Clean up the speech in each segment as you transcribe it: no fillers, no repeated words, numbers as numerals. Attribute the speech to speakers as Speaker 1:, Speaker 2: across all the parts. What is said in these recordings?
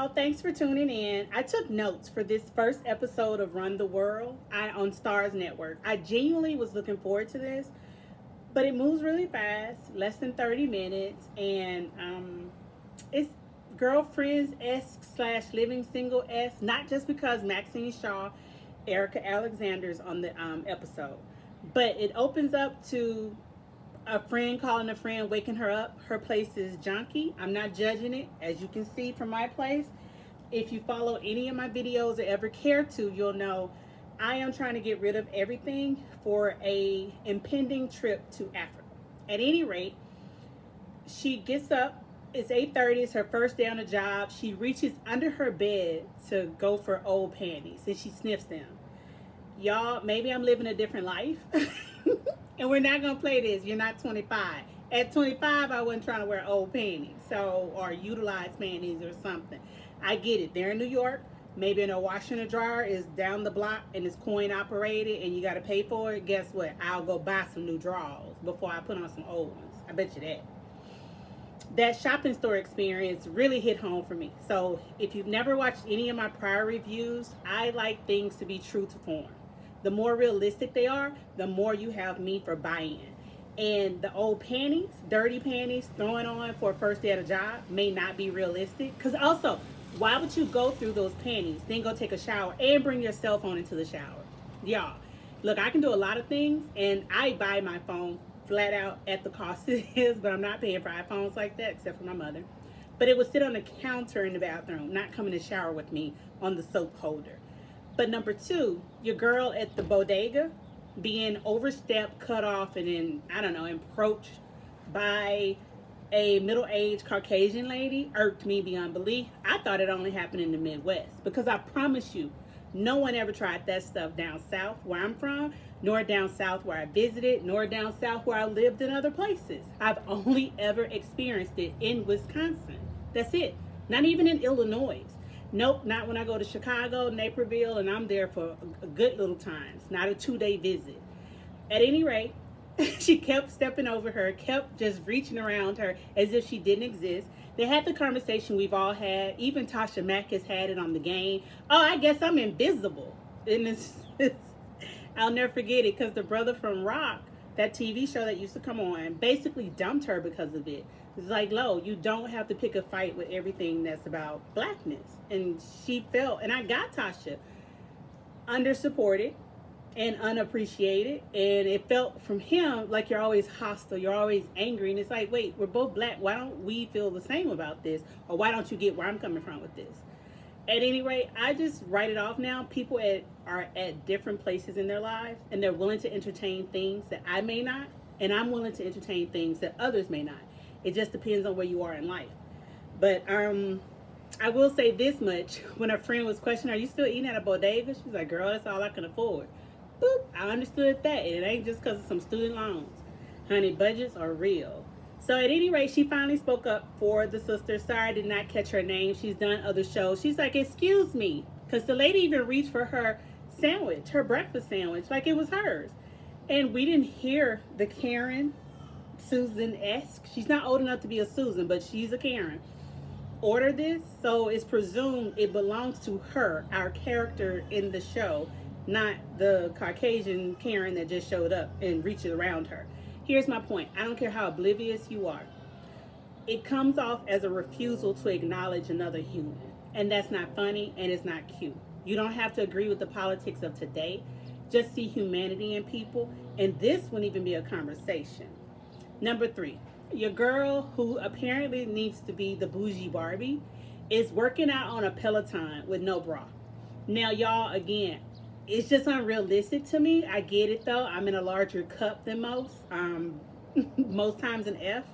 Speaker 1: y'all. Thanks for tuning in. I took notes for this first episode of Run the World on STARZ Network. I genuinely was looking forward to this, but it moves really fast, less than 30 minutes, and it's girlfriends esque slash living single esque, not just because Maxine Shaw, Erica Alexander's on the episode, but it opens up to a friend calling a friend, waking her up. Her place is junky. I'm not judging it, as you can see from my place. If you follow any of my videos or ever care to, you'll know I am trying to get rid of everything for a impending trip to Africa. At any rate, she gets up. It's 8:30. It's her first day on the job. She reaches under her bed to go for old panties and she sniffs them. Y'all, maybe I'm living a different life. And we're not gonna play this. You're not 25. At 25, I wasn't trying to wear old panties, or utilize panties or something. I get it. They're in New York. Maybe in a washer and a dryer is down the block and it's coin operated and you got to pay for it. Guess what? I'll go buy some new drawers before I put on some old ones. I bet you that. That shopping store experience really hit home for me. So if you've never watched any of my prior reviews, I like things to be true to form. The more realistic they are, the more you have me for buy-in. And the old panties, dirty panties, throwing on for a first day at a job may not be realistic. Because also, why would you go through those panties, then go take a shower, and bring your cell phone into the shower? Y'all, look, I can do a lot of things, and I buy my phone flat out at the cost it is, but I'm not paying for iPhones like that, except for my mother. But it would sit on the counter in the bathroom, not come in the shower with me on the soap holder. But number two, your girl at the bodega being overstepped, cut off, and then, I don't know, approached by a middle-aged Caucasian lady irked me beyond belief. I thought it only happened in the Midwest because I promise you, no one ever tried that stuff down south where I'm from, nor down south where I visited, nor down south where I lived in other places. I've only ever experienced it in Wisconsin. That's it. Not even in Illinois. Nope, not when I go to Chicago, Naperville, and I'm there for a good little times, not a 2-day visit. At any rate, she kept stepping over her, kept just reaching around her as if she didn't exist. They had the conversation we've all had. Even Tasha Mack has had it on the game. Oh, I guess I'm invisible. And I'll never forget it because the brother from Rock, that TV show that used to come on, basically dumped her because of it. It's like, Lo, you don't have to pick a fight with everything that's about blackness. And she felt, and I got Tasha, undersupported and unappreciated. And it felt from him like you're always hostile, you're always angry. And it's like, wait, we're both black. Why don't we feel the same about this? Or why don't you get where I'm coming from with this? At any rate, I just write it off now. People are at different places in their lives, and they're willing to entertain things that I may not, and I'm willing to entertain things that others may not. It just depends on where you are in life. But I will say this much. When a friend was questioning, are you still eating at a bodega? She's like, girl, that's all I can afford. Boop, I understood that. And it ain't just because of some student loans. Honey, budgets are real. So at any rate, she finally spoke up for the sister. Sorry, I did not catch her name. She's done other shows. She's like, excuse me. Because the lady even reached for her sandwich, her breakfast sandwich, like it was hers. And we didn't hear the Karen Susan-esque. She's not old enough to be a Susan, but she's a Karen. Order this, so it's presumed it belongs to her, our character in the show, not the Caucasian Karen that just showed up and reached around her. Here's my point. I don't care how oblivious you are. It comes off as a refusal to acknowledge another human. And that's not funny and it's not cute. You don't have to agree with the politics of today. Just see humanity in people. And this wouldn't even be a conversation. Number three, your girl who apparently needs to be the bougie Barbie is working out on a Peloton with no bra. Now, y'all, again, it's just unrealistic to me. I get it though. I'm in a larger cup than most. Most times an F.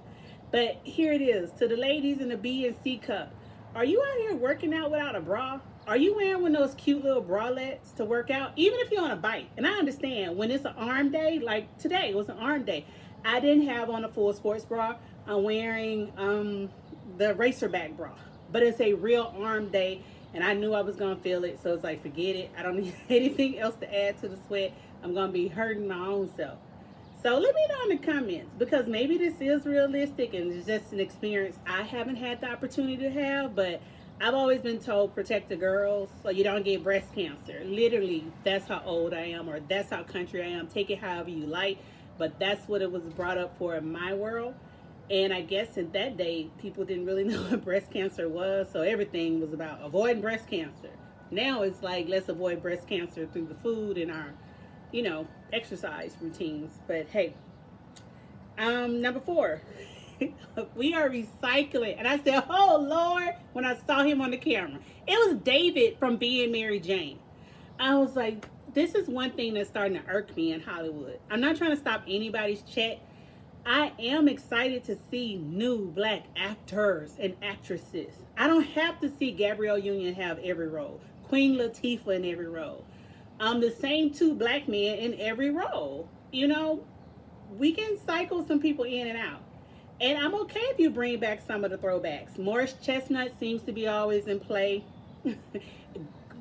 Speaker 1: But here it is. To the ladies in the B and C cup. Are you out here working out without a bra? Are you wearing one of those cute little bralettes to work out? Even if you're on a bike. And I understand when it's an arm day, like today was an arm day. I didn't have on a full sports bra. I'm wearing the racerback bra. But it's a real arm day. And I knew I was going to feel it. So it's like, forget it. I don't need anything else to add to the sweat. I'm going to be hurting my own self. So let me know in the comments. Because maybe this is realistic and it's just an experience I haven't had the opportunity to have. But I've always been told protect the girls so you don't get breast cancer. Literally, that's how old I am, or that's how country I am. Take it however you like, but that's what it was brought up for in my world. And I guess in that day, people didn't really know what breast cancer was, so everything was about avoiding breast cancer. Now it's like let's avoid breast cancer through the food and our, exercise routines. But hey, number 4, we are recycling. And I said, oh Lord, when I saw him on the camera. It was David from Being Mary Jane. I was like, this is one thing that's starting to irk me in Hollywood. I'm not trying to stop anybody's check. I am excited to see new black actors and actresses. I don't have to see Gabrielle Union have every role, Queen Latifah in every role. The same 2 black men in every role. We can cycle some people in and out. And I'm okay if you bring back some of the throwbacks. Morris Chestnut seems to be always in play.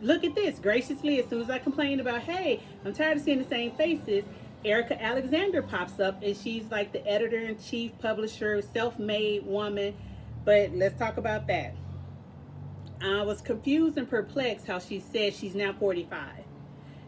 Speaker 1: Look at this. Graciously, as soon as I complained about, hey, I'm tired of seeing the same faces, Erica Alexander pops up, and she's like the editor-in-chief, publisher, self-made woman. But let's talk about that. I was confused and perplexed how she said she's now 45.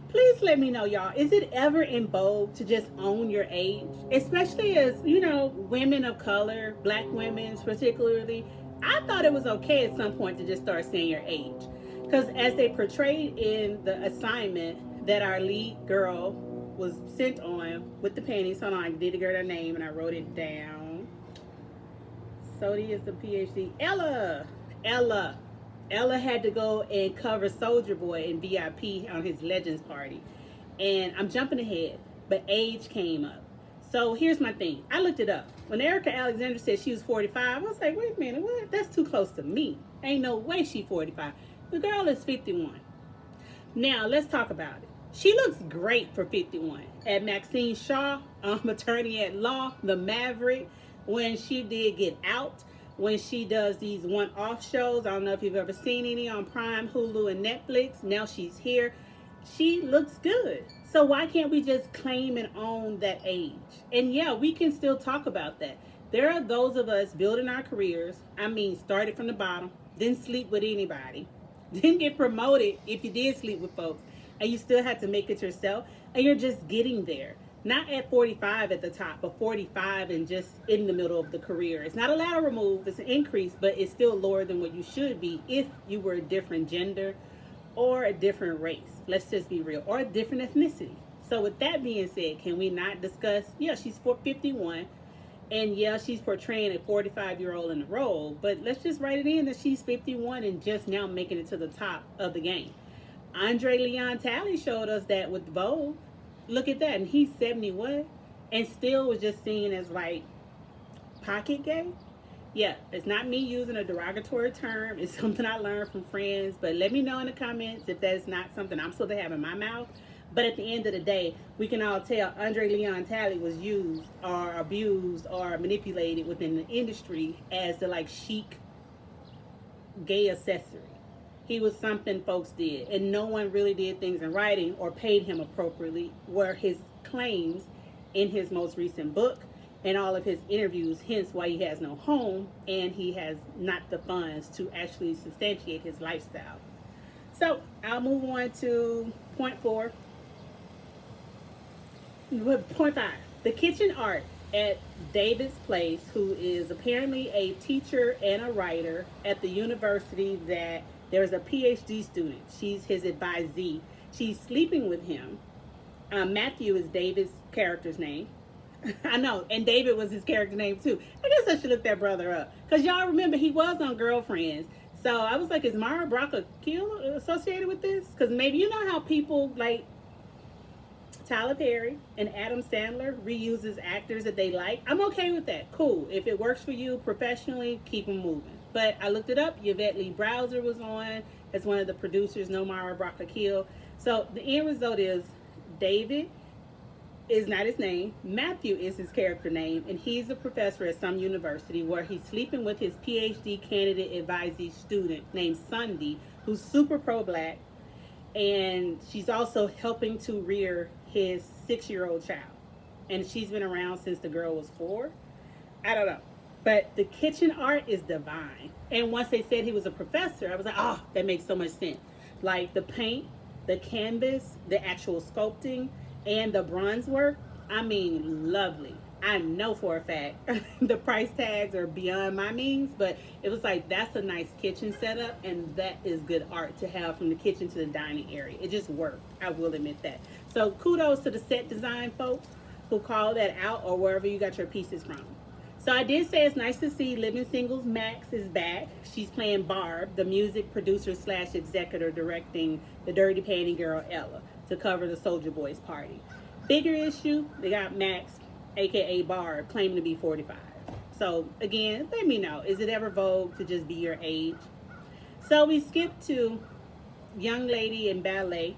Speaker 1: Please let me know, y'all. Is it ever in vogue to just own your age? Especially as, women of color, black women particularly. I thought it was okay at some point to just start saying your age. Because as they portrayed in the assignment that our lead girl was sent on with the panties. Hold on, I did get her name and I wrote it down. Sodi is the PhD. Ella had to go and cover Soldier Boy in VIP on his Legends party. And I'm jumping ahead, but age came up. So here's my thing. I looked it up. When Erica Alexander said she was 45, I was like, wait a minute, what? That's too close to me. Ain't no way she's 45. The girl is 51. Now, let's talk about it. She looks great for 51. At Maxine Shaw, attorney at law, the Maverick, when she did Get Out, when she does these one-off shows. I don't know if you've ever seen any on Prime, Hulu, and Netflix. Now she's here. She looks good. So why can't we just claim and own that age? And yeah, we can still talk about that. There are those of us building our careers. Started from the bottom, didn't sleep with anybody, didn't get promoted if you did sleep with folks, and you still had to make it yourself, and you're just getting there. Not at 45 at the top, but 45 and just in the middle of the career. It's not a lateral move, it's an increase, but it's still lower than what you should be if you were a different gender or a different race. Let's just be real. Or a different ethnicity. So with that being said, can we not discuss, yeah, she's 51, and yeah, she's portraying a 45-year-old in the role, but let's just write it in that she's 51 and just now making it to the top of the game. Andre Leon Talley showed us that with Vogue. Look at that, and he's 71 and still was just seen as like pocket gay. Yeah, it's not me using a derogatory term. It's something I learned from friends, but let me know in the comments if that's not something I'm supposed to have in my mouth. But at the end of the day, we can all tell Andre Leon Talley was used or abused or manipulated within the industry as the like chic gay accessory. He was something folks did, and no one really did things in writing or paid him appropriately, were his claims in his most recent book and all of his interviews, hence why he has no home and he has not the funds to actually substantiate his lifestyle. So I'll move on to point 4. Point 5, the kitchen art at David's place, who is apparently a teacher and a writer at the university that there's a PhD student. She's his advisee. She's sleeping with him. Matthew is David's character's name. I know, and David was his character name too. I guess I should look that brother up. Because y'all remember he was on Girlfriends. So I was like, is Mara Brock Akil associated with this? Because maybe you know how people like Tyler Perry and Adam Sandler reuses actors that they like. I'm okay with that. Cool. If it works for you professionally, keep them moving. But I looked it up. Yvette Lee Browser was on as one of the producers, no Mara Brock Akil. So the end result is David is not his name. Matthew is his character name, and he's a professor at some university where he's sleeping with his PhD candidate advisee student named Sunday, who's super pro-black, and she's also helping to rear his 6-year-old child. And she's been around since the girl was 4. I don't know. But the kitchen art is divine. And once they said he was a professor, I was like, oh, that makes so much sense. Like the paint, the canvas, the actual sculpting, and the bronze work. I mean, lovely. I know for a fact the price tags are beyond my means, but it was like that's a nice kitchen setup, and that is good art to have from the kitchen to the dining area. It just worked. I will admit that. So kudos to the set design folks who called that out, or wherever you got your pieces from. So I did say it's nice to see Living Singles Max is back. She's playing Barb, the music producer slash executor directing the Dirty Painting Girl Ella to cover the Soldier Boys party. Bigger issue, they got Max, aka Barb, claiming to be 45. So again, let me know, is it ever vogue to just be your age? So we skipped to young lady in ballet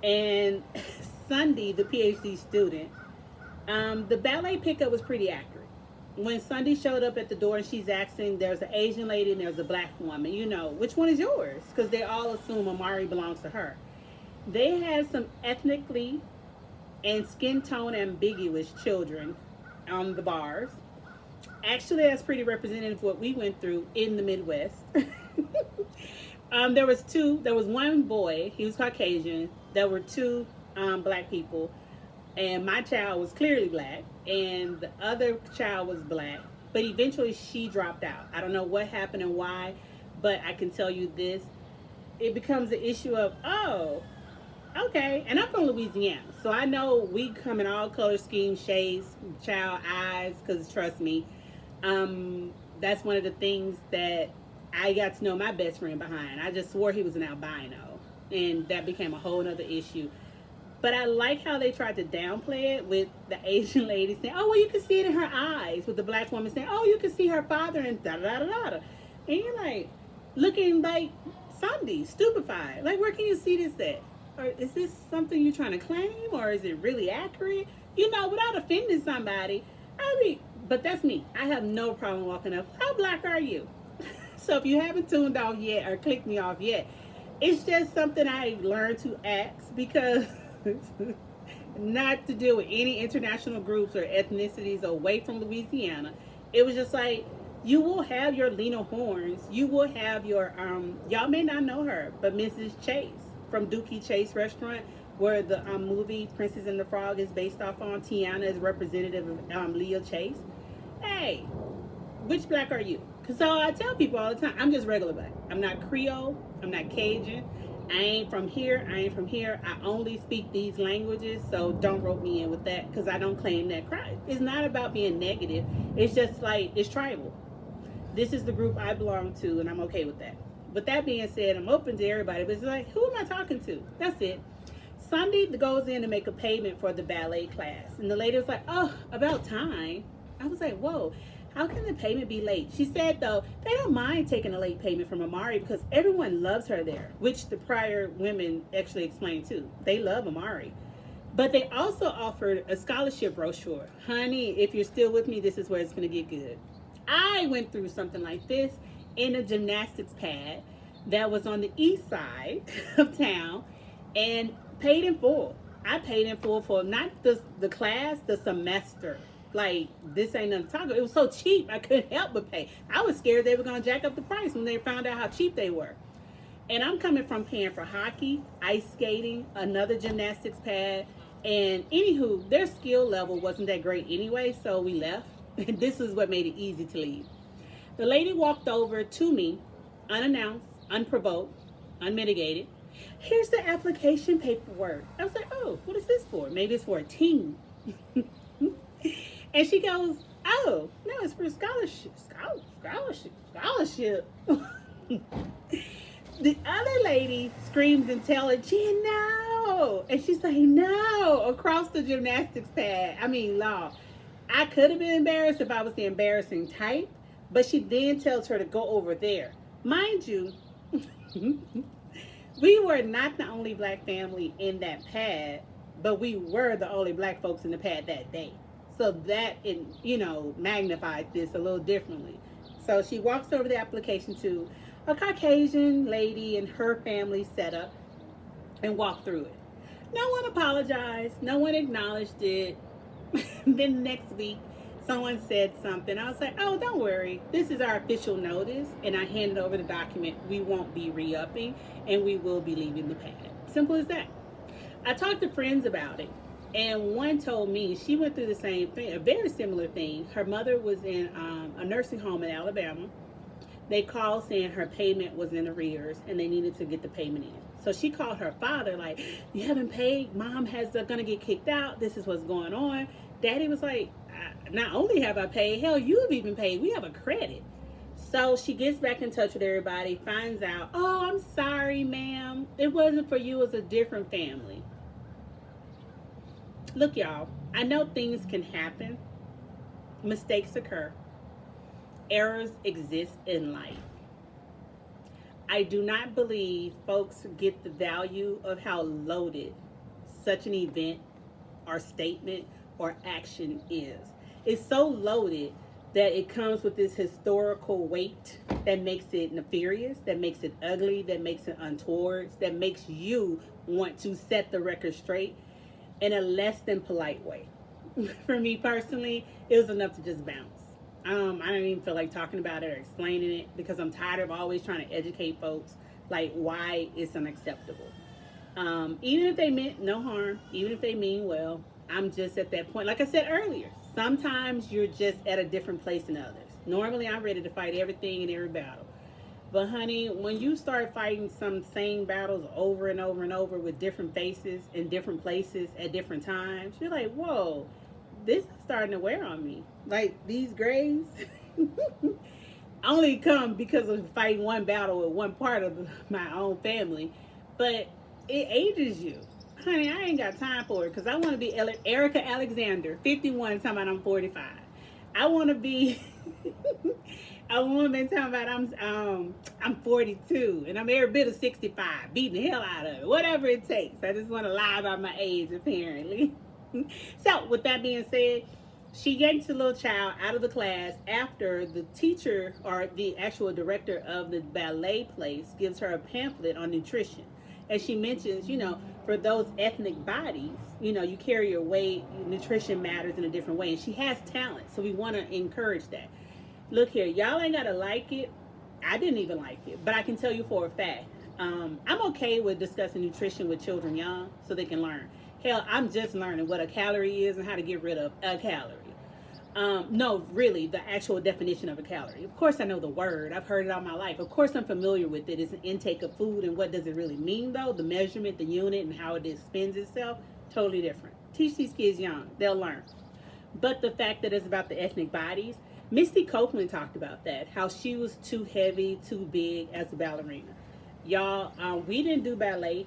Speaker 1: and Sunday, the PhD student. The ballet pickup was pretty accurate. When Sunday showed up at the door and she's asking, there's an Asian lady and there's a black woman, you know, which one is yours? Because they all assume Amari belongs to her. They had some ethnically and skin tone ambiguous children on the bars. Actually, that's pretty representative of what we went through in the Midwest. There was one boy, he was Caucasian. There were two black people, and my child was clearly black, and the other child was black, but eventually she dropped out. I don't know what happened and why, but I can tell you this. It becomes an issue of, oh, okay, and I'm from Louisiana, so I know we come in all color schemes, shades, child, eyes, because trust me, that's one of the things that I got to know my best friend behind. I just swore he was an albino, and that became a whole other issue. But I like how they tried to downplay it with the Asian lady saying, oh, well, you can see it in her eyes, with the black woman saying, oh, you can see her father, and da-da-da-da-da. And you're like, looking like Sunday, stupefied. Like, where can you see this at? Or is this something you're trying to claim, or is it really accurate? You know, without offending somebody. I mean, but that's me. I have no problem walking up. How black are you? So if you haven't tuned off yet or clicked me off yet, it's just something I learned to ask because not to deal with any international groups or ethnicities away from Louisiana. It was just like, you will have your Lena Horns. You will have your, y'all may not know her, but Mrs. Chase from Dookie Chase Restaurant, where the movie Princess and the Frog is based off on. Tiana is representative of Leah Chase. Hey, which black are you? Because so I tell people all the time, I'm just regular black. I'm not Creole. I'm not Cajun. I ain't from here. I ain't from here. I only speak these languages, so don't rope me in with that because I don't claim that crime. It's not about being negative. It's just like, it's tribal. This is the group I belong to, and I'm okay with that. But that being said, I'm open to everybody, but it's like, who am I talking to? That's it. Sunday goes in to make a payment for the ballet class, and the lady was like, oh, about time. I was like, whoa. How can the payment be late? She said, though, they don't mind taking a late payment from Amari because everyone loves her there, which the prior women actually explained too. They love Amari. But they also offered a scholarship brochure. Honey, if you're still with me, this is where it's going to get good. I went through something like this in a gymnastics pad that was on the east side of town and paid in full. I paid in full for not the class, the semester. Like, this ain't nothing to talk about. It was so cheap, I couldn't help but pay. I was scared they were going to jack up the price when they found out how cheap they were. And I'm coming from paying for hockey, ice skating, another gymnastics pad. And anywho, their skill level wasn't that great anyway, so we left. And this is what made it easy to leave. The lady walked over to me, unannounced, unprovoked, unmitigated. Here's the application paperwork. I was like, oh, what is this for? Maybe it's for a team. And she goes, oh, no, it's for scholarship. Scholarship. The other lady screams and tells her, Jen, no. And she's like, no, across the gymnastics pad. I mean, law. I could have been embarrassed if I was the embarrassing type, but she then tells her to go over there. Mind you, we were not the only black family in that pad, but we were the only black folks in the pad that day. So that, magnified this a little differently. So she walks over the application to a Caucasian lady and her family setup and walked through it. No one apologized. No one acknowledged it. Then next week, someone said something. I was like, oh, don't worry. This is our official notice. And I handed over the document. We won't be re-upping and we will be leaving the pad. Simple as that. I talked to friends about it. And one told me she went through the same thing, a very similar thing. Her mother was in a nursing home in Alabama. They called saying her payment was in arrears and they needed to get the payment in. So she called her father like, you haven't paid, mom has gonna get kicked out, this is what's going on. Daddy was like, not only have I paid, hell, you've even paid, we have a credit. So she gets back in touch with everybody, finds out, oh, I'm sorry, ma'am, it wasn't for you, it was a different family. Look, y'all, I know things can happen, mistakes occur, errors exist in life. I do not believe folks get the value of how loaded such an event or statement or action is. It's so loaded that it comes with this historical weight that makes it nefarious, that makes it ugly, that makes it untoward, that makes you want to set the record straight in a less than polite way. For me personally, it was enough to just bounce. I don't even feel like talking about it or explaining it because I'm tired of always trying to educate folks like why it's unacceptable. Even if they meant no harm, even if they mean well, I'm just at that point. Like I said earlier, sometimes you're just at a different place than others. Normally, I'm ready to fight everything in every battle. But honey, when you start fighting some same battles over and over and over with different faces in different places at different times, you're like, whoa, this is starting to wear on me. Like these grays only come because of fighting one battle with one part of my own family. But it ages you. Honey, I ain't got time for it because I want to be Erica Alexander, 51, talking about I'm 45. I want to be a woman talking about I'm 42 and I'm every bit of 65, beating the hell out of it, whatever it takes. I just want to lie about my age, apparently. So, with that being said, she yanked the little child out of the class after the teacher or the actual director of the ballet place gives her a pamphlet on nutrition. And she mentions, for those ethnic bodies, you carry your weight, nutrition matters in a different way. And she has talent, so we want to encourage that. Look here, y'all ain't got to like it. I didn't even like it, but I can tell you for a fact. I'm okay with discussing nutrition with children young so they can learn. Hell, I'm just learning what a calorie is and how to get rid of a calorie. No, really, the actual definition of a calorie. Of course, I know the word. I've heard it all my life. Of course, I'm familiar with it. It's an intake of food, and what does it really mean, though? The measurement, the unit, and how it expends itself, totally different. Teach these kids young. They'll learn. But the fact that it's about the ethnic bodies, Misty Copeland talked about that, how she was too heavy, too big as a ballerina. Y'all, we didn't do ballet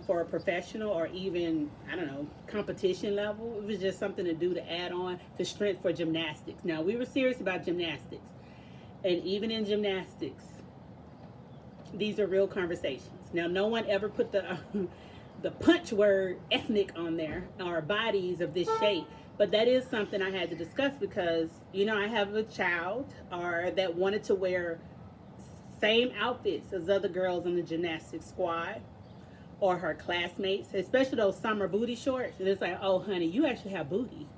Speaker 1: for a professional or even, competition level. It was just something to do to add on to strength for gymnastics. Now, we were serious about gymnastics. And even in gymnastics, these are real conversations. Now, no one ever put the punch word ethnic on there or bodies of this shape. But that is something I had to discuss because, I have a child that wanted to wear same outfits as other girls in the gymnastics squad or her classmates, especially those summer booty shorts. And it's like, oh, honey, you actually have booty.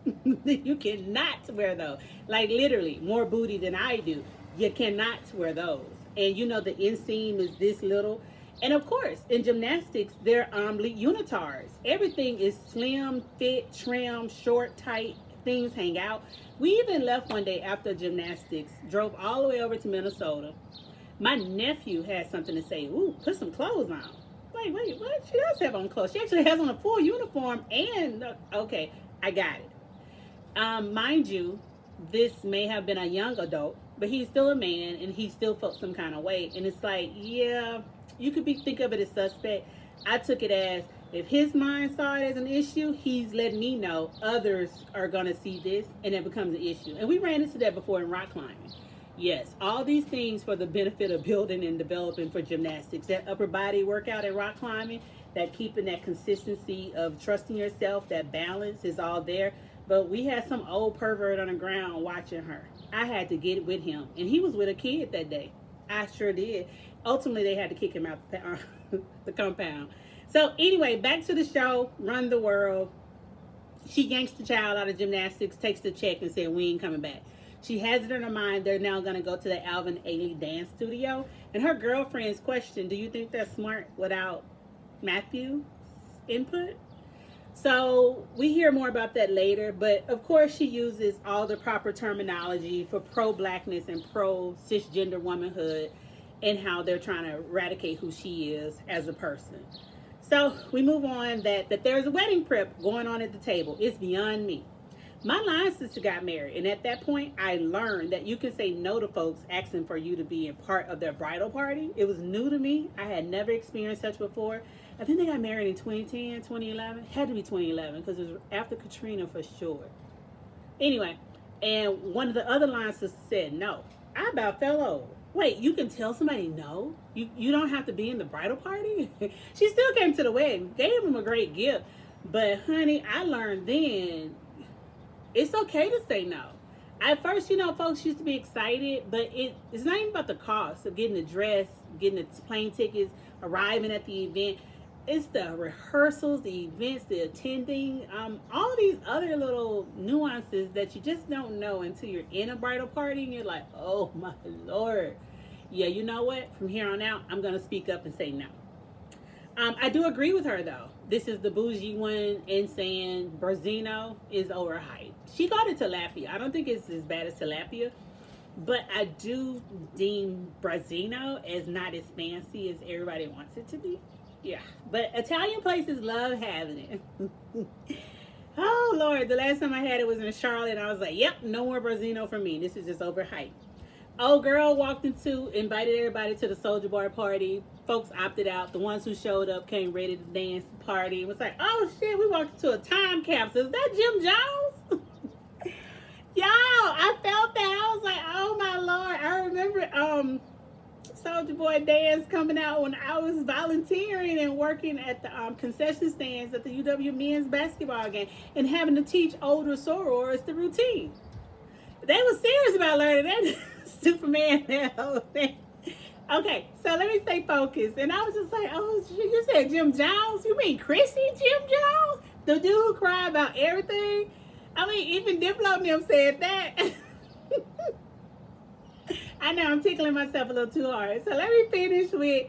Speaker 1: You cannot wear those. Like, literally, more booty than I do. You cannot wear those. And the inseam is this little. And of course, in gymnastics, they're unitards. Everything is slim, fit, trim, short, tight. Things hang out. We even left one day after gymnastics, drove all the way over to Minnesota. My nephew had something to say. Ooh, put some clothes on. Wait, what? She does have on clothes. She actually has on a full uniform and, okay, I got it. Mind you, this may have been a young adult, but he's still a man and he still felt some kind of way. And it's like, yeah, you could think of it as suspect. I took it as, if his mind saw it as an issue, he's letting me know others are going to see this and it becomes an issue. And we ran into that before in rock climbing. Yes, all these things for the benefit of building and developing for gymnastics. That upper body workout in rock climbing, that keeping that consistency of trusting yourself, that balance is all there. But we had some old pervert on the ground watching her. I had to get with him. And he was with a kid that day. I sure did. Ultimately, they had to kick him out the compound. So anyway, back to the show, Run the World. She yanks the child out of gymnastics, takes the check, and said, "We ain't coming back." She has it in her mind they're now going to go to the Alvin Ailey dance studio. And her girlfriend's question, "Do you think that's smart without Matthew's input?" So we hear more about that later. But of course, she uses all the proper terminology for pro blackness and pro cisgender womanhood and how they're trying to eradicate who she is as a person. So we move on that there's a wedding prep going on at the table. It's beyond me. My line sister got married, and at that point, I learned that you can say no to folks asking for you to be a part of their bridal party. It was new to me. I had never experienced such before. I think they got married in 2010, 2011. Had to be 2011 because it was after Katrina for sure. Anyway, and one of the other line sisters said no. I about fell over. Wait, you can tell somebody no? You don't have to be in the bridal party? She still came to the wedding, gave him a great gift. But honey, I learned then it's okay to say no. At first, folks used to be excited, but it's not even about the cost of getting the dress, getting the plane tickets, arriving at the event. It's the rehearsals, the events, the attending, all these other little nuances that you just don't know until you're in a bridal party and you're like, oh my Lord. Yeah, you know what? From here on out, I'm going to speak up and say no. I do agree with her though. This is the bougie one in saying Brazino is overhyped. She got it tilapia. I don't think it's as bad as tilapia, but I do deem Brazino as not as fancy as everybody wants it to be. Yeah, but Italian places love having it. Oh Lord, the last time I had it was in Charlotte, and I was like, yep, no more Brazino for me. This is just overhyped. Old girl invited everybody to the Soldier Bar party. Folks opted out. The ones who showed up came ready to dance the party. It was like, oh shit, we walked into a time capsule. Is that Jim Jones? Y'all, I felt that. I was like, oh my Lord. I remember Soldier Boy dance coming out when I was volunteering and working at the concession stands at the UW men's basketball game and having to teach older sorors the routine. They were serious about learning that. Superman that whole thing. Okay, so let me stay focused. And I was just like, oh, you said Jim Jones? You mean Chrissy Jim Jones? The dude who cried about everything? I mean, even Diplo and them said that. I know I'm tickling myself a little too hard. So let me finish with,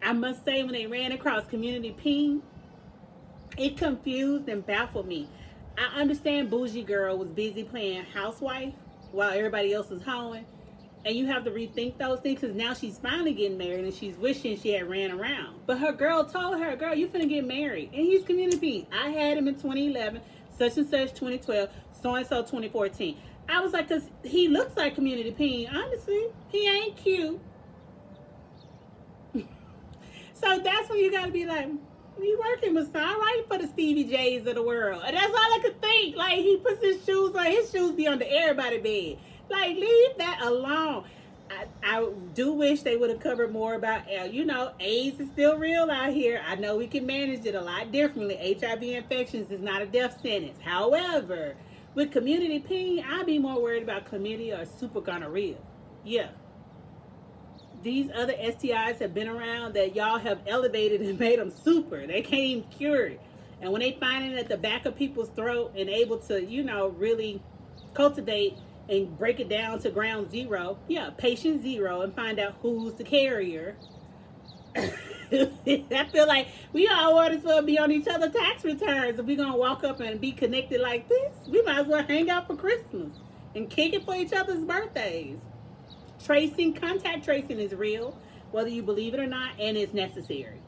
Speaker 1: I must say, when they ran across Community Ping, it confused and baffled me. I understand Bougie Girl was busy playing housewife while everybody else was home. And you have to rethink those things because now she's finally getting married and she's wishing she had ran around. But her girl told her, girl, you finna get married. And he's Community. I had him in 2011, such and such 2012, so-and-so 2014. I was like, because he looks like Community Ping. Honestly, he ain't cute. So that's when you got to be like, you working with all right for the Stevie J's of the world. And that's all I could think. Like, he puts his shoes on. His shoes be under everybody's bed. Like, leave that alone. I do wish they would have covered more about, AIDS is still real out here. I know we can manage it a lot differently. HIV infections is not a death sentence. However, with Community Ping, I'd be more worried about chlamydia or super gonorrhea. Yeah. These other STIs have been around that y'all have elevated and made them super. They can't even cure it. And when they find it at the back of people's throat and able to, really cultivate and break it down to ground zero, patient zero, and find out who's the carrier. I feel like we all want to be on each other's tax returns. If we're going to walk up and be connected like this, we might as well hang out for Christmas and kick it for each other's birthdays. Contact tracing is real, whether you believe it or not, and it's necessary.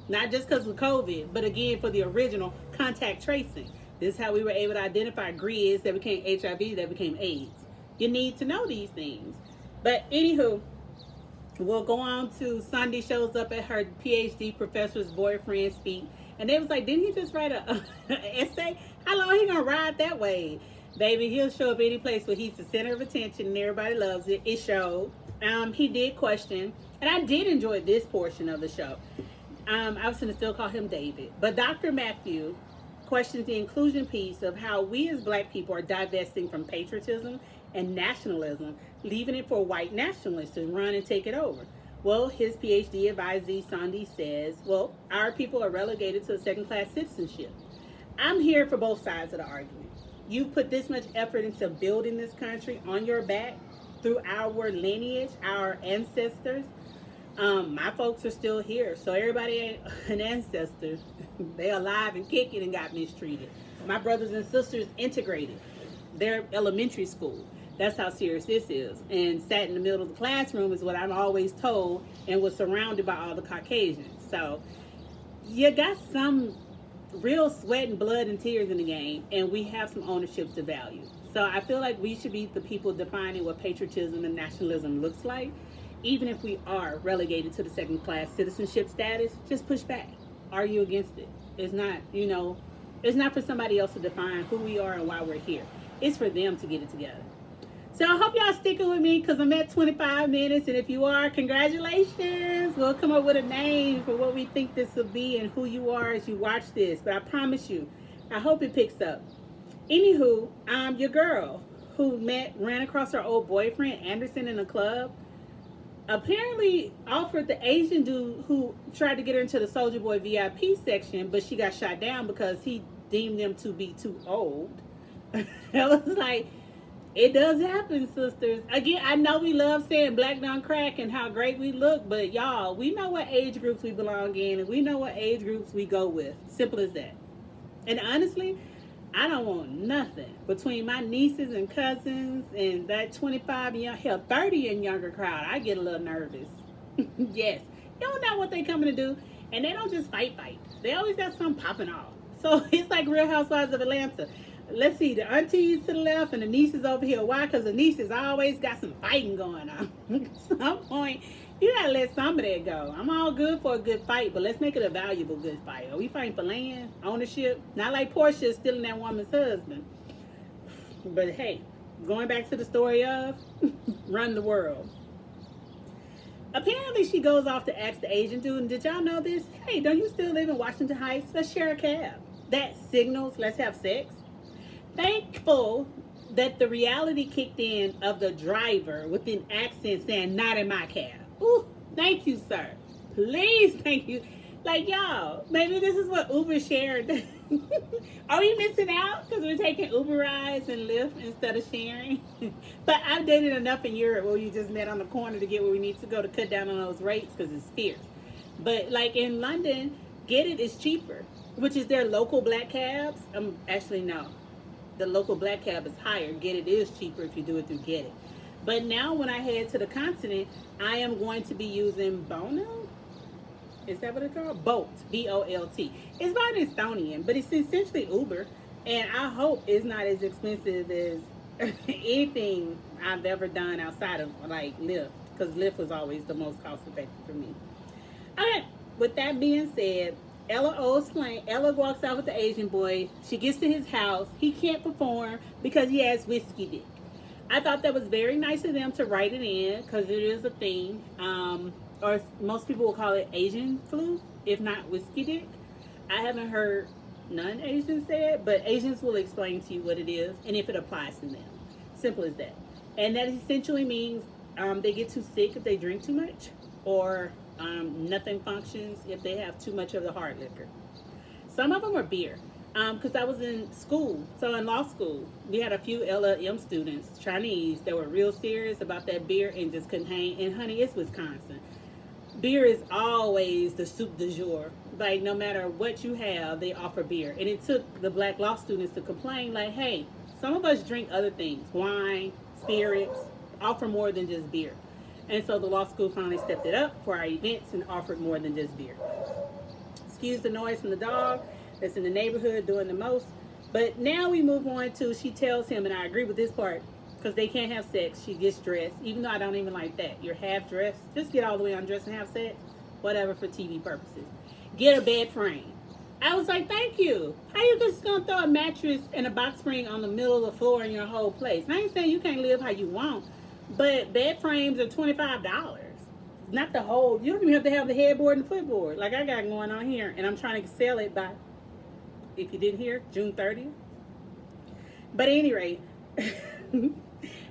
Speaker 1: Not just because of COVID, but again, for the original contact tracing. This is how we were able to identify grids that became HIV, that became AIDS. You need to know these things. But anywho, we'll go on to Sunday shows up at her PhD professor's boyfriend speak. And they was like, didn't he just write an essay? How long he gonna ride that way? Baby, he'll show up any place where he's the center of attention and everybody loves it. It showed. He did question, and I did enjoy this portion of the show. I was going to still call him David. But Dr. Matthew questions the inclusion piece of how we as black people are divesting from patriotism and nationalism, leaving it for white nationalists to run and take it over. Well, his PhD advisee, Sandy, says, our people are relegated to a second-class citizenship. I'm here for both sides of the argument. You've put this much effort into building this country on your back through our lineage, our ancestors. My folks are still here, so everybody ain't an ancestor. They alive and kicking and got mistreated. My brothers and sisters integrated. They're elementary school. That's how serious this is. And sat in the middle of the classroom is what I'm always told, and was surrounded by all the Caucasians. So you got some real sweat and blood and tears in the game, and we have some ownership to value. So I feel like we should be the people defining what patriotism and nationalism looks like. Even if we are relegated to the second class citizenship status, just push back. Argue against it. It's not, it's not for somebody else to define who we are and why we're here. It's for them to get it together. So I hope y'all sticking with me because I'm at 25 minutes. And if you are, congratulations. We'll come up with a name for what we think this will be and who you are as you watch this. But I promise you, I hope it picks up. Anywho, your girl who ran across her old boyfriend, Anderson, in a club, apparently offered the Asian dude who tried to get her into the Soulja Boy VIP section, but she got shot down because he deemed them to be too old. I was like, it does happen, sisters. Again, I know we love saying black don't crack and how great we look, but y'all, we know what age groups we belong in, and we know what age groups we go with. Simple as that. And honestly, I don't want nothing between my nieces and cousins and that 25 and 30 and younger crowd. I get a little nervous. Yes, you don't know what they coming to do, and they don't just fight. They always got something popping off. So it's like Real Housewives of Atlanta. Let's see, the aunties to the left and the nieces over here. Why? Because the nieces always got some fighting going on. At some point, you gotta let some of that go. I'm all good for a good fight, but let's make it a valuable good fight. Are we fighting for land, ownership? Not like Portia stealing that woman's husband. But hey, going back to the story of Run the World. Apparently, she goes off to ask the Asian dude, and did y'all know this? Hey, don't you still live in Washington Heights? Let's share a cab. That signals let's have sex. Thankful that the reality kicked in of the driver with an accent saying, not in my cab. Ooh, thank you, sir. Please, thank you. Like, y'all, maybe this is what Uber shared. Are we missing out because we're taking Uber rides and Lyft instead of sharing? But I've dated enough in Europe where you just met on the corner to get where we need to go to cut down on those rates because it's fierce. But like in London, Get It is cheaper, which is their local black cabs. Actually, no. The local black cab is higher. Get It is cheaper if you do it through Get It. But now when I head to the continent, I am going to be using Bono. Is that what it's called? Bolt. B-O-L-T. It's about Estonian, but it's essentially Uber. And I hope it's not as expensive as anything I've ever done outside of like Lyft. Because Lyft was always the most cost effective for me. Okay, with that being said, Ella walks out with the Asian boy. She gets to his house. He can't perform because he has whiskey dick. I thought that was very nice of them to write it in because it is a thing. Or most people will call it Asian flu, if not whiskey dick. I haven't heard none Asians say it, but Asians will explain to you what it is and if it applies to them. Simple as that. And that essentially means they get too sick if they drink too much, or nothing functions if they have too much of the hard liquor. Some of them are beer. Because I was in school, so in law school, we had a few LLM students, Chinese, that were real serious about that beer and just couldn't hang. And honey, it's Wisconsin. Beer is always the soup du jour. Like, no matter what you have, they offer beer. And it took the black law students to complain, like, hey, some of us drink other things, wine, spirits, offer more than just beer. And so the law school finally stepped it up for our events and offered more than just beer. Excuse the noise from the dog that's in the neighborhood doing the most. But now we move on to, she tells him, and I agree with this part, because they can't have sex. She gets dressed, even though I don't even like that. You're half dressed. Just get all the way undressed and have sex. Whatever, for TV purposes. Get a bed frame. I was like, thank you. How you just gonna throw a mattress and a box spring on the middle of the floor in your whole place? And I ain't saying you can't live how you want, but bed frames are $25. Not the whole, you don't even have to have the headboard and footboard like I got going on here. And I'm trying to sell it by, if you didn't hear, June 30th. But at any rate,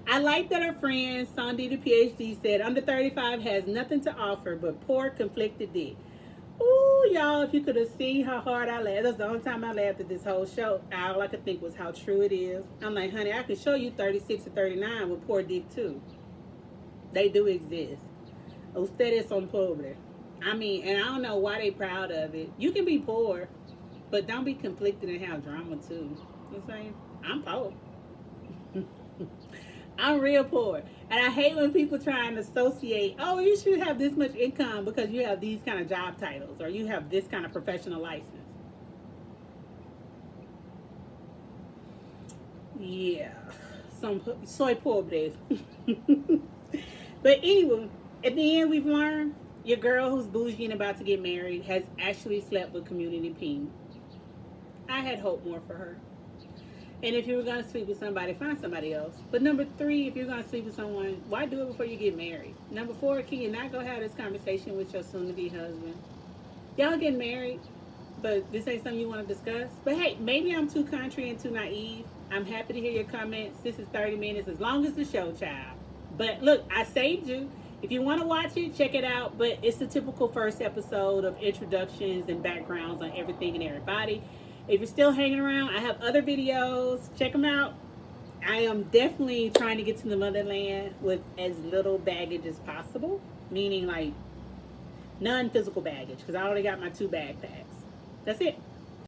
Speaker 1: I like that her friend, Sandy the PhD, said under 35 has nothing to offer but poor conflicted dick. Ooh, y'all, if you could have seen how hard I laughed. That's the only time I laughed at this whole show. All I could think was how true it is. I'm like, honey, I can show you 36 or 39 with poor dick too. They do exist. Ustedes son pobres. I mean, and I don't know why they proud of it. You can be poor, but don't be conflicted and have drama too. You know what I'm saying? I'm poor. I'm real poor. And I hate when people try and associate, oh, you should have this much income because you have these kind of job titles or you have this kind of professional license. Yeah. Soy pobre. But anyway, at the end, we've learned your girl who's bougie and about to get married has actually slept with Community Ping. I had hope more for her. And if you were going to sleep with somebody, find somebody else. But number 3, if you're going to sleep with someone, why do it before you get married? Number 4, can you not go have this conversation with your soon-to-be husband? Y'all getting married, but this ain't something you want to discuss? But hey, maybe I'm too country and too naive. I'm happy to hear your comments. This is 30 minutes, as long as the show, child. But look, I saved you. If you want to watch it, check it out. But it's the typical first episode of introductions and backgrounds on everything and everybody. If you're still hanging around, I have other videos. Check them out. I am definitely trying to get to the motherland with as little baggage as possible. Meaning like non-physical baggage. Because I already got my 2 backpacks. That's it.